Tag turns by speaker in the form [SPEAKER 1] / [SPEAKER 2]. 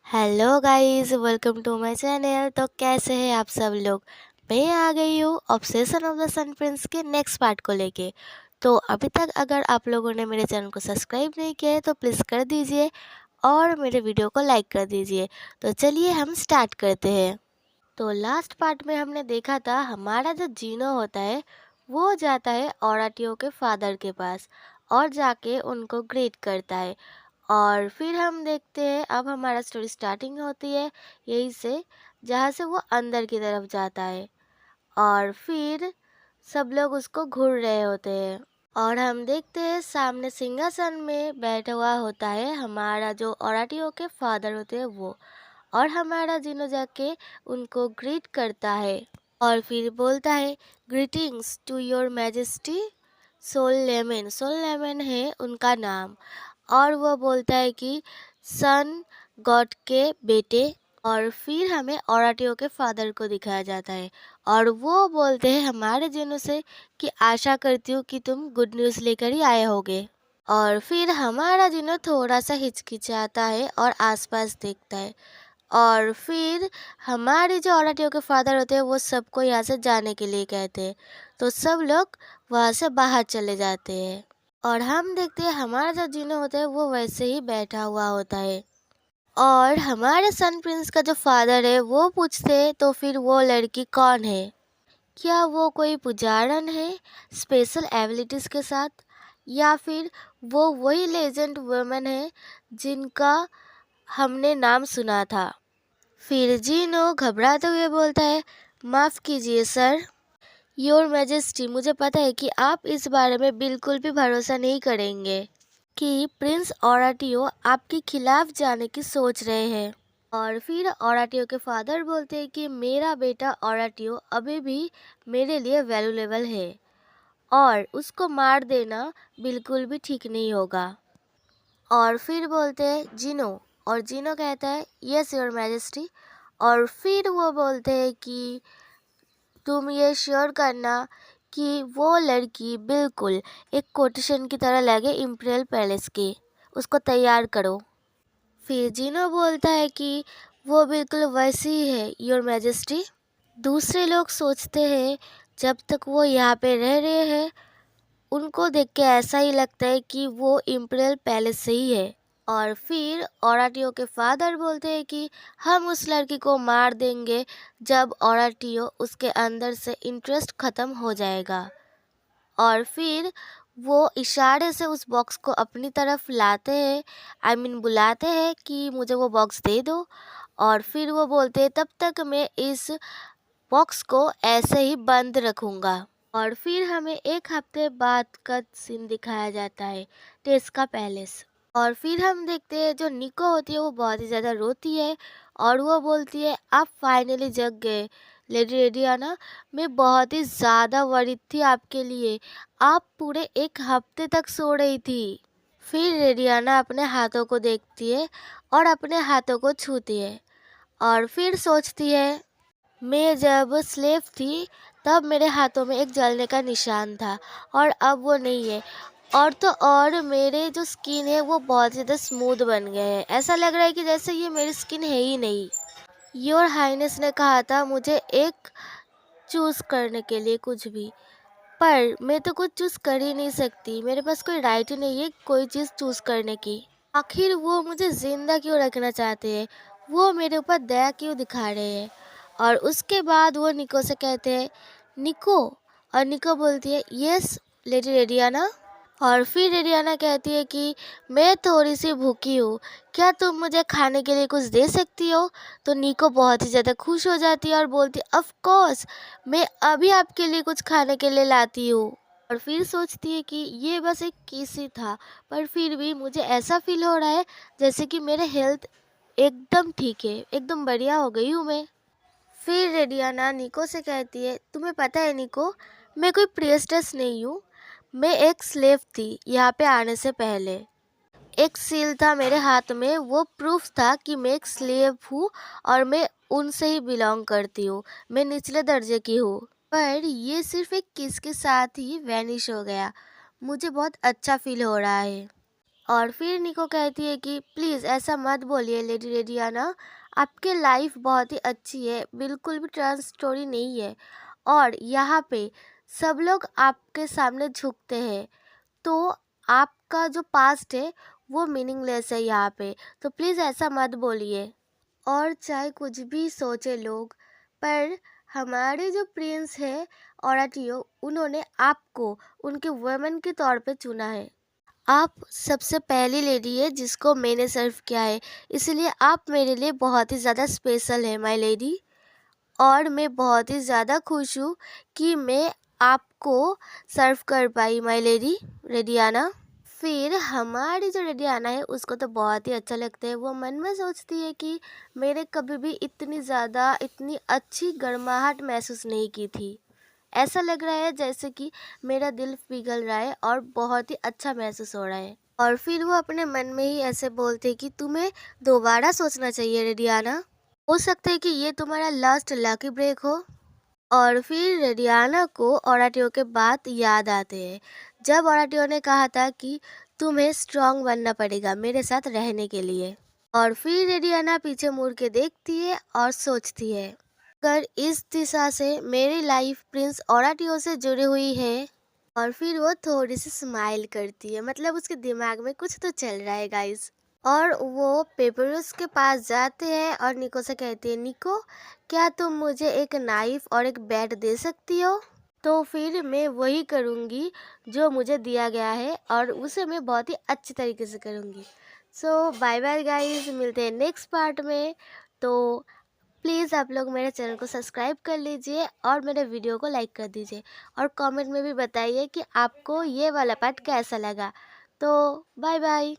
[SPEAKER 1] Hello guys, welcome to my channel. तो कैसे हैं आप सब लोग। मैं आ गई हूँ obsession of the sun prince के नेक्स्ट पार्ट को लेके। तो अभी तक अगर आप लोगों ने मेरे चैनल को सब्सक्राइब नहीं किया है तो प्लीज़ कर दीजिए और मेरे वीडियो को लाइक कर दीजिए। तो चलिए हम स्टार्ट करते हैं। तो लास्ट पार्ट में हमने देखा था हमारा जो जीनो होता है वो जाता है औराटियों के फादर के पास और जाके उनको ग्रीट करता है। और फिर हम देखते हैं अब हमारा स्टोरी स्टार्टिंग होती है यहीं से, जहाँ से वो अंदर की तरफ जाता है और फिर सब लोग उसको घूर रहे होते हैं। और हम देखते हैं सामने सिंहासन में बैठा हुआ होता है हमारा जो औराटियों के फादर होते हैं वो। और हमारा जिनो जाके उनको ग्रीट करता है और फिर बोलता है, greetings to your majesty. Sol Lemon है उनका नाम। और वो बोलता है कि सन गॉड के बेटे। और फिर हमें औराटियों के फादर को दिखाया जाता है और वो बोलते हैं हमारे जिनों से कि आशा करती हूँ कि तुम गुड न्यूज़ लेकर ही आए होगे। और फिर हमारा जिनो थोड़ा सा हिचकिचाता है और आसपास देखता है। और फिर हमारे जो औराटियों के फादर होते हैं वो सबको यहाँ से जाने के लिए कहते हैं। तो सब लोग वहाँ से बाहर चले जाते हैं और हम देखते हैं हमारा जो जिनो होता है वो वैसे ही बैठा हुआ होता है। और हमारे सन प्रिंस का जो फादर है वो पूछते हैं तो फिर वो लड़की कौन है। क्या वो कोई पुजारन है स्पेशल एबिलिटीज़ के साथ, या फिर वो वही लेजेंड वुमेन है जिनका हमने नाम सुना था। फिर जीनो घबराते हुए बोलता है, माफ़ कीजिए सर, योर मैजेस्टी, मुझे पता है कि आप इस बारे में बिल्कुल भी भरोसा नहीं करेंगे कि प्रिंस औराटियो आपके खिलाफ जाने की सोच रहे हैं। और फिर औराटियो के फादर बोलते हैं कि मेरा बेटा औराटियो अभी भी मेरे लिए वैल्यूएबल है और उसको मार देना बिल्कुल भी ठीक नहीं होगा। और फिर बोलते हैं जिनो, और जिनो कहता है यस योर मैजेस्टी। और फिर वो बोलते हैं कि तुम ये श्योर करना कि वो लड़की बिल्कुल एक कोटेशन की तरह लगे इम्पीरियल पैलेस की, उसको तैयार करो। फिर जिनो बोलता है कि वो बिल्कुल वैसी ही है योर मैजेस्टी। दूसरे लोग सोचते हैं जब तक वो यहाँ पे रह रहे हैं उनको देख के ऐसा ही लगता है कि वो इम्पीरियल पैलेस से ही है। और फिर औराटियो के फादर बोलते हैं कि हम उस लड़की को मार देंगे जब औराटियो उसके अंदर से इंटरेस्ट ख़त्म हो जाएगा। और फिर वो इशारे से उस बॉक्स को अपनी तरफ लाते हैं, बुलाते हैं कि मुझे वो बॉक्स दे दो। और फिर वो बोलते हैं तब तक मैं इस बॉक्स को ऐसे ही बंद रखूँगा। और फिर हमें एक हफ्ते बाद का सीन दिखाया जाता है टेस्का पैलेस। और फिर हम देखते हैं जो निको होती है वो बहुत ही ज़्यादा रोती है और वो बोलती है आप फाइनली जग गए लेडी रेडियाना, मैं बहुत ही ज़्यादा वरीड थी आपके लिए, आप पूरे एक हफ्ते तक सो रही थी। फिर रेडियाना अपने हाथों को देखती है और अपने हाथों को छूती है और फिर सोचती है मैं जब स्लेव थी तब मेरे हाथों में एक जलने का निशान था और अब वो नहीं है। और तो और मेरे जो स्किन है वो बहुत ज़्यादा स्मूथ बन गए हैं, ऐसा लग रहा है कि जैसे ये मेरी स्किन है ही नहीं। योर हाइनेस ने कहा था मुझे एक चूज़ करने के लिए कुछ भी, पर मैं तो कुछ चूज़ कर ही नहीं सकती, मेरे पास कोई राइट ही नहीं है कोई चीज़ चूज़ करने की। आखिर वो मुझे ज़िंदा क्यों रखना चाहते हैं, वो मेरे ऊपर दया क्यों दिखा रहे हैं। और उसके बाद वो निको से कहते हैं निको, और निको बोलती है यस लेडी रेडियाना। और फिर रेडियाना कहती है कि मैं थोड़ी सी भूखी हूँ, क्या तुम मुझे खाने के लिए कुछ दे सकती हो। तो निको बहुत ही ज़्यादा खुश हो जाती है और बोलती है ऑफ कोर्स, मैं अभी आपके लिए कुछ खाने के लिए लाती हूँ। और फिर सोचती है कि ये बस एक किस ही था, पर फिर भी मुझे ऐसा फील हो रहा है जैसे कि मेरे हेल्थ एकदम ठीक है, एकदम बढ़िया हो गई हूँ मैं। फिर रेडियाना निको से कहती है तुम्हें पता है निको, मैं कोई प्रियस्टेस नहीं हूँ, मैं एक स्लेव थी यहाँ पे आने से पहले। एक सील था मेरे हाथ में, वो प्रूफ था कि मैं एक स्लेव हूँ और मैं उनसे ही बिलोंग करती हूँ, मैं निचले दर्जे की हूँ। पर ये सिर्फ एक किस के साथ ही वैनिश हो गया, मुझे बहुत अच्छा फील हो रहा है। और फिर निको कहती है कि प्लीज़ ऐसा मत बोलिए लेडी रेडियाना, आपकी लाइफ बहुत ही अच्छी है, बिल्कुल भी ट्रांस स्टोरी नहीं है और यहाँ पे सब लोग आपके सामने झुकते हैं, तो आपका जो पास्ट है वो मीनिंगलेस है यहाँ पे, तो प्लीज़ ऐसा मत बोलिए। और चाहे कुछ भी सोचे लोग, पर हमारे जो प्रिंस है औरतियों, उन्होंने आपको उनके वुमेन के तौर पे चुना है। आप सबसे पहली लेडी है जिसको मैंने सर्व किया है, इसलिए आप मेरे लिए बहुत ही ज़्यादा स्पेशल है माय लेडी। और मैं बहुत ही ज़्यादा खुश हूँ कि मैं आपको सर्व कर पाई माय लेडी रेडियाना। फिर हमारी जो रेडियाना है उसको तो बहुत ही अच्छा लगता है, वो मन में सोचती है कि मैंने कभी भी इतनी ज़्यादा इतनी अच्छी गर्माहट महसूस नहीं की थी। ऐसा लग रहा है जैसे कि मेरा दिल पिघल रहा है और बहुत ही अच्छा महसूस हो रहा है। और फिर वो अपने मन में ही ऐसे बोलते कि तुम्हें दोबारा सोचना चाहिए रेडियाना, हो सकता है कि ये तुम्हारा लास्ट लकी ब्रेक हो। और फिर रेडियाना को ओराटियो के बात याद आते हैं, जब ओराटियो ने कहा था कि तुम्हें स्ट्रांग बनना पड़ेगा मेरे साथ रहने के लिए। और फिर रेडियाना पीछे मुड़ के देखती है और सोचती है, अगर इस दिशा से मेरी लाइफ प्रिंस ओराटियो से जुड़ी हुई है। और फिर वो थोड़ी सी स्माइल करती है, मतलब उसके दिमाग में कुछ तो चल रहा है गाइस। और वो पेपरोस के पास जाते हैं और निको से कहती है, निको क्या तुम मुझे एक नाइफ और एक बैट दे सकती हो? तो फिर मैं वही करूँगी जो मुझे दिया गया है और उसे मैं बहुत ही अच्छी तरीके से करूँगी। सो बाय बाय गाइस, मिलते हैं नेक्स्ट पार्ट में। तो प्लीज़ आप लोग मेरे चैनल को सब्सक्राइब कर लीजिए और मेरे वीडियो को लाइक कर दीजिए और कमेंट में भी बताइए कि आपको ये वाला पार्ट कैसा लगा। तो बाय बाय।